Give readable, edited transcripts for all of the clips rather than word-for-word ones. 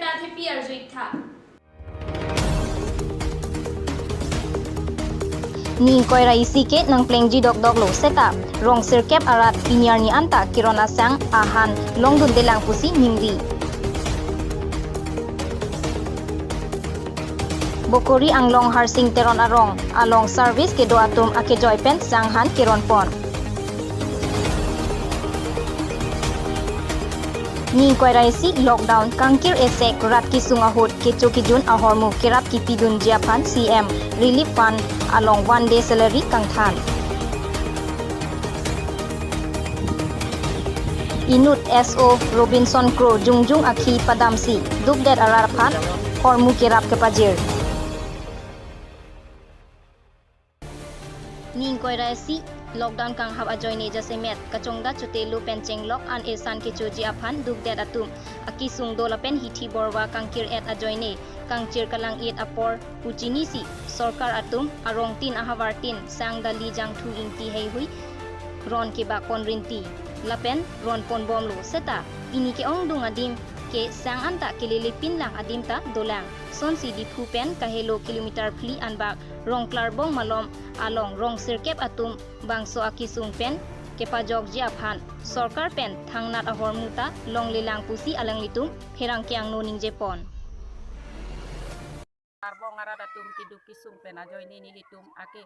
ta thi pi ar zui tha Ning koi rai sike nang plengji dok dok lo setup rong sirkep arat pinyar ni anta kirona sang ahan long dun delang pusi ningri bokori anglong harsing teron arong along service ke do atum ake joy pen sanghan kiron pon Ning koi rai si lockdown kangkir esek rat kisung ahot kecho kijun ahormu kirap kipidun jiapan CM relief fund along 1 day salary kang than Inut SO Robinson Crow jungjung akhi padamsi dukdet ararphan hormu kirap kepajir Ning koi rai si lockdown kang hab ajoy ne jasemet kachongda chutelu pencheng lok an esan ke choji aphan dukdet atum akisung dola pen hithi borwa kangkir et ajoy ne kangchir kalang it apor puchini si sarkar atum arong tin ahawartin sang dali jang thu inti hei hui ron ke ba kon rinti lapen ron pon bom lo seta ini ke ong dung adim ke sang anta ke lilipin lang adim ta dolang son si di phupen kahelo kilometer phli anbak rong klarbong malom along rong sirkep atum bangso akisung pen kepajok ji aphan sarkar pen thangnat ahor muta long lilang pusi alang litum pherang kyang noning jepon Arbong arada tum kiduk kisung pen ajoy ni nilitum ake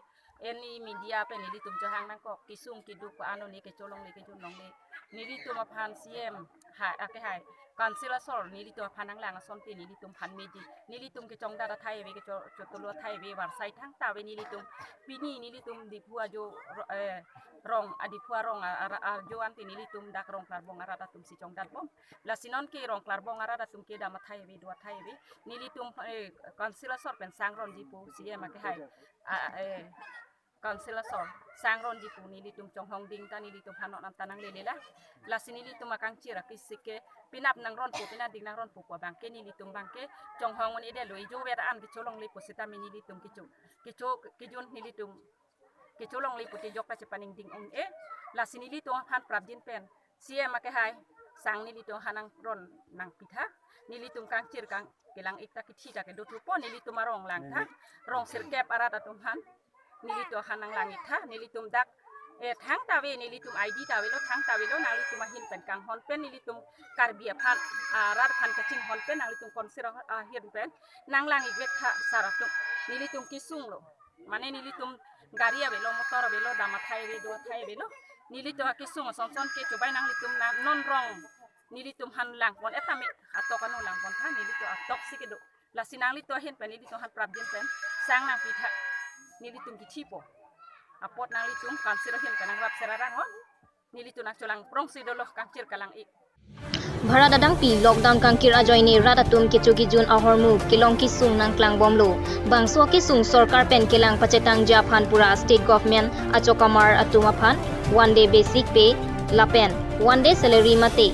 eni media pen nilitum johang nang kok kisung kiduk ko ano ni ke cholong ni ke junong ni nilitum aphan CM hai ake hai kansila sor nilitum aphan nang lang asom ti nilitum phan meji nilitum ke chongda da thai we ke chotulo thai we war sai thang ta we nilitum pini nilitum dipu ajo rong adipua rong jo anti nilitum dak rong klarbong arada tum si chongda bom la sinon ke rong klarbong arada tum ke da ma thai we dua thai we nilitum kansila sor pen sangron jipu CM ake hai kansila sor sangron jipu nilitum chonghong ding ta nilitum hanok nam tanang lelela la sinilitum akang cira kisike pinap nang ron pu pinap ding nang ron pu ko bangke nilitum bangke chonghong ni de lo ijo wera an ki cholong li posita nilitum kijun nilitum ki cholong li puti jok pa cepaning ding ong la sinilitum han prabjin pen CM ake hai sang nilitum hanang ron nang pitha nilitum kang cir kang kelang ikta kithi ta ke do tu po nilitum arong lang tha rong sirkep arata tum han nilitum hanang langit tha nilitum dak thang ta we nilitum ID ta we lo thang ta we lo nalitum ahin pen kang hon pen nilitum karbi aphan arar phan kaching hon pen nalitum konsira ahin pen nang lang igwek tha saratum nilitum kisung lo mane nilitum garia we lo motor we lo dama thai we do thai we lo nilitum kisung son son ke cobai nang litum non rong nilitum han lang pon etami atok anu lang pon tha nilitum atok sikedo la sinang litum hin pen nilitum han prabjen pen sang nang pitha nilitum kichipo apot nang litum kansira hin kanang rap serarang ho nilitum nak colang prong sidoloh kangcir kalang ik Bhara dadang pi lockdown kangkir ajoy ni ratatum kechogi jun ahormu kilong kisung nang klang bomlo bangso kisung sarkar pen kilang pachethang japhan pura state government achokamar atumaphan 1 day basic pay lapen 1 day salary mate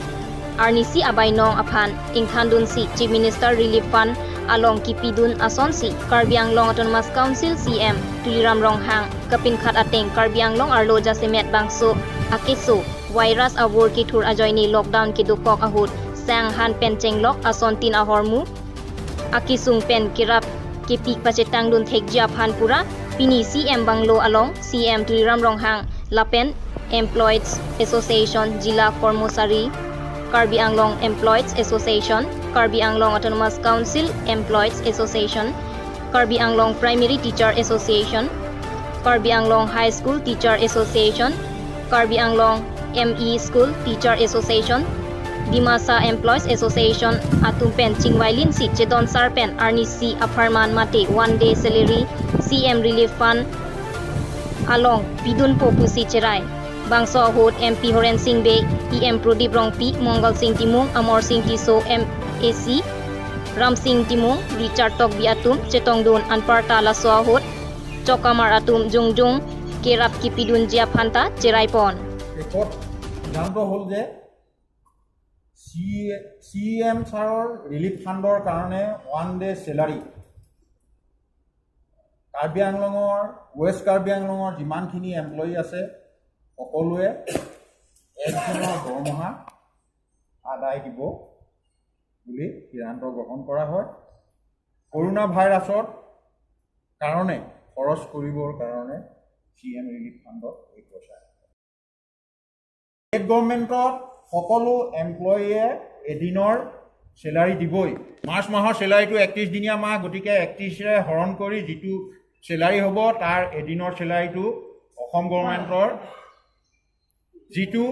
arnisi abainong aphan ingkhandun si chief minister relief fund along kipidun asonsi karbianglong autonomous council CM tuliram ronghang kapin khat ateng karbianglong arlo jasemet bangso akiso virus awor ki thur ajoy ni lockdown ki dukok ahut sang han pen chenglok ason tin ahormu akisung pen kirap kipi pachethang dun thekja phan pura pini CM banglo along CM tuliram ronghang lapen employees association jila kormosari Karbi Anglong Employees Association, Karbi Anglong Autonomous Council Employees Association, Karbi Anglong Primary Teacher Association, Karbi Anglong High School Teacher Association, Karbi Anglong ME School Teacher Association, Dimasa Employees Association, Atumpen Chingwailin si Chedon Sarpen Arnisi Aparman Mate 1 day salary CM Relief Fund along Pidun Popu si Cherai Bangso Ahot MP Horen Singh Be EM Prodip Rongpi Mongol Singh Timung Amor Singh Tiso MAC Ram Singh Timung Richard Tok Biatum Chetongdun Anparta Laso Ahot Chokamar Atum Jungjung Kerap Kipidun Jiaphanta Cheraipon Report Janto hol je CM Saror Relief Fundor karone 1 day salary Karbi Anglongor West Karbi Anglongor jimankhini employee ase সকলোৱে একজনৰ দৰমহা আদায় দিব বুলি সিদ্ধান্ত গ্ৰহণ কৰা হয় corona ভাইৰাছৰ কাৰণে খৰচ কৰিবৰ কাৰণে CM ৰিলিফ ফাণ্ডত এই পইচা ষ্টেট গভৰ্ণমেণ্টত সকলো এমপ্লয়ীয়ে এদিনৰ চেলাৰী দিবই মাৰ্চ মাহৰ চেলাৰীটো 31 দিনীয়া মাহ গতিকে 31ৰে হৰণ কৰি যিটো চেলাৰী হ'ব তাৰ এদিনৰ চেলাৰীটো অসম গভৰ্ণমেণ্টৰ যিটো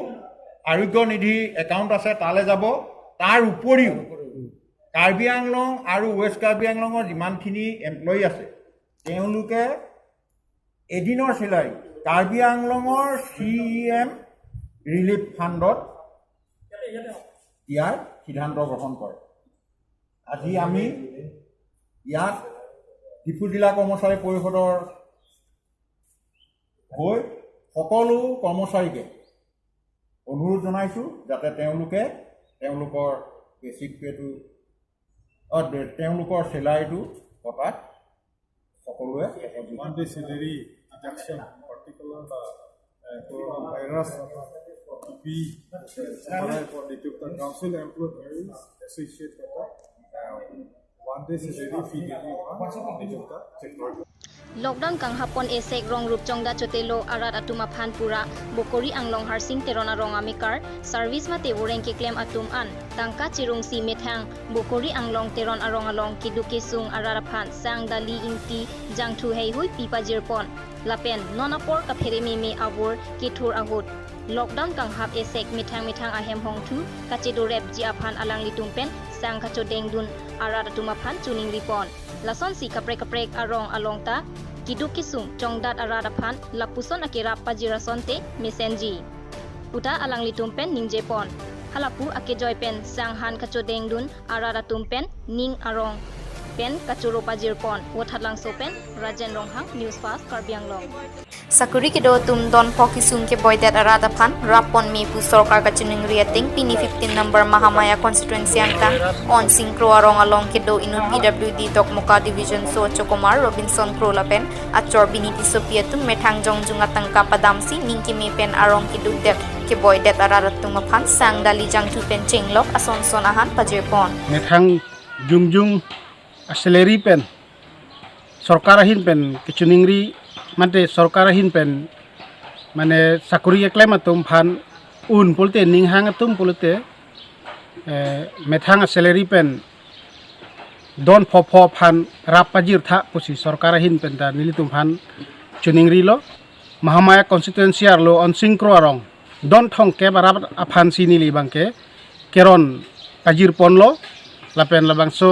আৰোগ্য নিধি একাউণ্ট আছে তালৈ যাব তাৰ উপৰিও কাৰ্বি আংলং আৰু ৱেষ্ট কাৰ্বি আংলঙৰ যিমানখিনি এমপ্লয়ী আছে তেওঁলোকে এদিনৰ চেলাৰী কাৰ্বি আংলঙৰ CM ৰিলিফ ফাণ্ডত ইয়াৰ সিদ্ধান্ত গ্ৰহণ কৰে আজি আমি ইয়াত ডিফু জিলা কৰ্মচাৰী পৰিষদৰ হৈ সকলো কৰ্মচাৰীকে অনুৰোধ জনাইছোঁ যাতে তেওঁলোকে তেওঁলোকৰ বেচিক পেটো তেওঁলোকৰ চেলাৰীটো পতাত সকলোৱে salary deduction particular coronavirus kipi for the council employees associate one day salary fee Lockdown kang hapon esek rong rup chongda chotelo arat atuma phan pura bokori anglong harsing terona rong amikar service mate woreng ke claim atum an tangka chirung si methang bokori anglong teron arong along kiduke sung arara phan sang dali inti jangthu hei hui pipa jirpon lapen nonapor ka phere me abur kithur ahut Lockdown kang hap esek mithang ahem hongthu kachedo rep ji aphan alang litumpen sang kacho dengdun arat atuma phan chuning ripon lason si kaprek arong alongta kiduk kisung chongdat aradaphan lapuson akira pajirasonte mesenji uta alang litumpen ningjepon halapu ake joypen sanghan kachodengdun aradatumpen ning arong pen kachoro pajirpon wothalang sopen rajen ronghang news fast karbianglong Sakuri ke do tum don pokisung ke boydat aradaphan rapon me pu sarkar ka chuning riating pini 15 number mahamaya constituency angka on singkro arong along ke do inut PWD dokmoka division so chokomar Robinson Krolapen achor biniti sopiatum methang jongjung atangka padamsi ningki me pen arong ke du det ke boydat aradatum aphan sang dali jangtu pen chenglok ason sonahan pajepon methang jungjung salary pen sarkar ahin pen kichuningri mate sarkar ahin pen mane sakuri claim atum phan un polte ninghang atum polte methang salary pen don phopho phan rapajir tha pusi sarkar ahin pen da nilitum phan chuningri lo mahamaya constituency lo on singkro arong don thong ke barab aphan sinili bangke keron pajir pon lo lapen labangso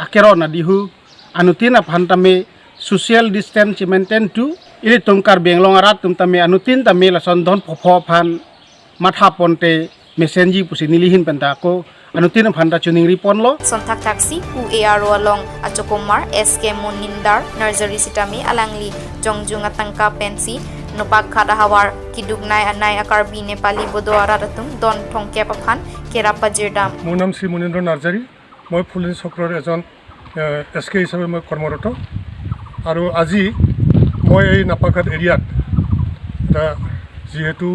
akeron adihu anutin aphan tame social distance maintain tu ili tungkar benglong arat tum tame anutin tame lason don phopho phan matha ponte mesenji pusi nilihin penta ko anutin phan ta chuning ripon lo sonthak taksi uaro along achokomar SK Monindar nursery sitami alangli jongjung atangka pensi nopak khada hawar kidugnai anai akarbi nepali bodwara ratum don thongke paphan kerapa jirdam মোৰ নাম শ্ৰী মনীন্দ্ৰ নাৰ্জাৰী মই ফুলনি চক্ৰৰ এজন SK হিচাপে মই কৰ্মৰত আৰু আজি মই এই নাপাঘাট এৰিয়াত যেহেতু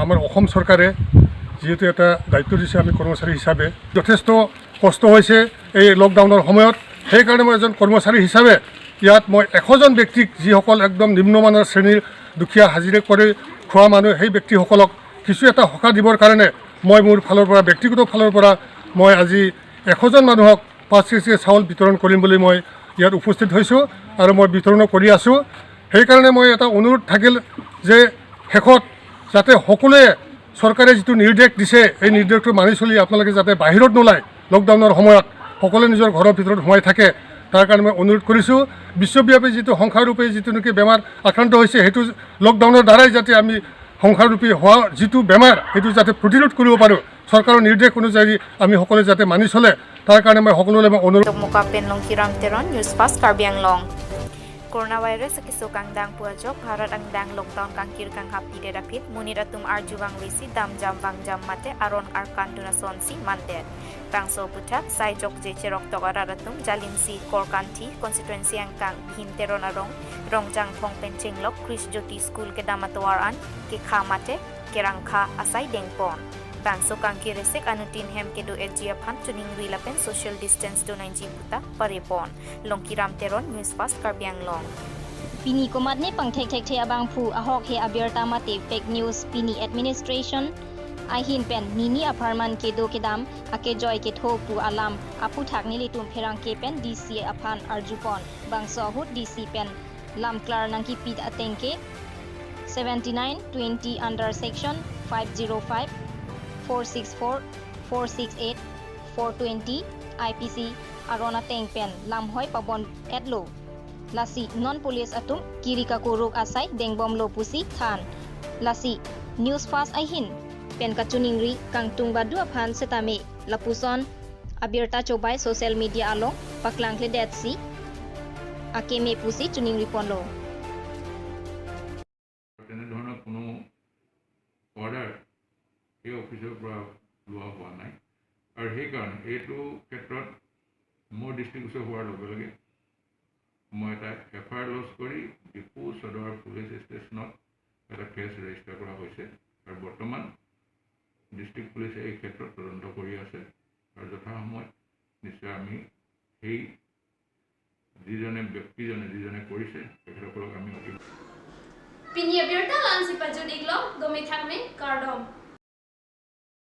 আমাৰ অসম চৰকাৰে যেহেতু এটা দায়িত্ব দিছে আমি কৰ্মচাৰী হিচাপে যথেষ্ট কষ্ট হৈছে এই লকডাউনৰ সময়ত সেইকাৰণে মই এজন কৰ্মচাৰী হিচাপে ইয়াত মই 100 জন ব্যক্তিক যিসকল একদম নিম্নমানৰ শ্ৰেণীৰ দুখীয়া হাজিৰা কৰি খোৱা মানুহ সেই ব্যক্তিসকলক কিছু এটা সকাহ দিবৰ কাৰণে মই মোৰ ফালৰ পৰা ব্যক্তিগত ফালৰ পৰা মই আজি 100 জন মানুহক 5 কেজি চাউল বিতৰণ কৰিম বুলি মই ইয়াত উপস্থিত হৈছোঁ আৰু মই বিতৰণ কৰি আছোঁ সেইকাৰণে মই এটা অনুৰোধ থাকিল যে শেষত যাতে সকলোৱে চৰকাৰে যিটো নিৰ্দেশ দিছে এই নিৰ্দেশটো মানি চলি আপোনালোকে যাতে বাহিৰত নোলায় লকডাউনৰ সময়ত সকলোৱে নিজৰ ঘৰৰ ভিতৰত সোমাই থাকে তাৰ কাৰণে মই অনুৰোধ কৰিছোঁ বিশ্বব্যাপী যিটো সংখ্যাৰূপে যিটো নেকি বেমাৰ আক্ৰান্ত হৈছে সেইটো লকডাউনৰ দ্বাৰাই যাতে আমি সংখ্যাৰূপী হোৱা যিটো বেমাৰ সেইটো যাতে প্ৰতিৰোধ কৰিব পাৰোঁ চৰকাৰৰ নিৰ্দেশ অনুযায়ী আমি সকলোৱে যাতে মানি চলে তাৰ কাৰণে মই সকলোলৈ অনুৰোধ Dokmoka penlong kiram teron news fast karbianglong Coronavirus kisokang dang puajok Bharat ang dang lockdown kang kir kang hapi de rapid muniratum arjuwang risi dam jam bang jam mate aron arkan dunason si mantet Bangso putak sai jok je cherok tokaratum jalinsi korkanti constituency ang kang hin teron arong rongjang thong penchenglok Chris Jyoti school ke damatwaran ke khamate kerangkha asai dengpon Bangso kangki resek anutin hem kedo LG aphan tuning rilapen social distance do 9 buta parepon. Longkiram teron news fast Karbiang long. Pini komat ni pangthek thek the abangphu ahokhe abirta mate fake news pini administration ahin pen nini apartment kedo kedam ake joy ke tho pu alam apu thak ni litum pherang ke pen DC aphan arjupon bangso hut DC pen lam klar nang kipi atengke 7920 under section 505 464 468 420 IPC arona teng pen lamhoi pabon edlo lasi non police atum kirika kuruk asai dengbom lo pusi than lasi news fast ahin pen kachuningri kangtung badu aphan setame lapuson abirta chobai social media along paklangle detsi akeme pusi chuningri ponlo তেনেধৰণৰ কোনো order এই অফিচৰ পৰা লোৱা হোৱা নাই আৰু সেইকাৰণে এইটো ক্ষেত্ৰত মোৰ দৃষ্টিগোচৰ হোৱাৰ লগে লগে মই এটা এফআইআৰ লজ কৰি ডিপু সদৰ পুলিচ ষ্টেচনত এটা কেছ ৰেজিষ্টাৰ কৰা হৈছে আৰু বৰ্তমান ডিষ্ট্ৰিক্ট পুলিচে এই ক্ষেত্ৰত তদন্ত কৰি আছে আৰু যথাসময়ত নিশ্চয় আমি সেই যিজনে কৰিছে তেখেতসকলক আমি অতি Pinya abirta lan si pajudik lo domi thang me kardom.